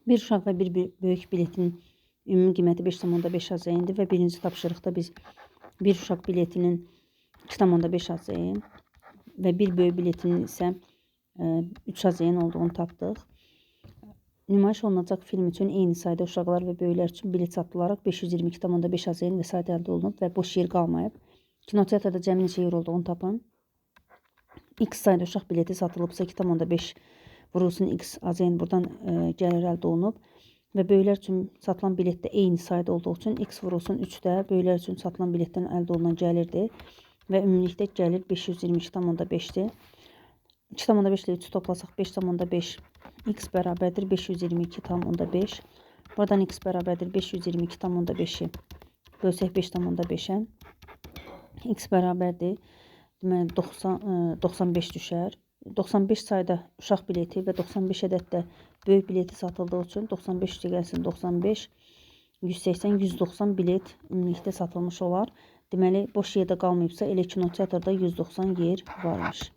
Bir uşaq və bir böyük biletin ümumi qiyməti 5,5 AZN-dir və birinci tapşırıqda biz bir uşaq biletinin 2,5 AZN və bir böyük biletinin isə 3 AZN olduğunu tapdıq. Nümayiş olunacaq film üçün eyni sayda uşaqlar və böyüklər üçün bilet satılaraq 522,5 AZN vəsait əldə olunub və boş yer qalmayıb. Kinoteatrda cəmi neçə yer olduğunu tapın. X sayda uşaq bileti satılıbsa 2,5 vurulsun X AZN buradan gəlir əldə olunub. Və böyüklər üçün satılan bilet də eyni sayda olduğu üçün X vurulsun 3 də böyüklər üçün satılan biletdən əldə olunan gəlirdir. Və ümumilikdə gəlir 522,5-dir. 2,5 ilə 3 toplasaq 5,5 X bərabərdir 522,5. Buradan X bərabərdir 522,5-i bölsək 5,5-ə. X bərabərdir. Deməli 95 düşər. 95 sayda uşaq bileti və 95 ədəd də böyük bileti satıldığı üçün 95 üstə gəlsin 95, 180, 190 bilet ümumilikdə satılmış olar. Deməli, boş yerdə qalmayıbsa elə kinoteatrda 190 yer varmış.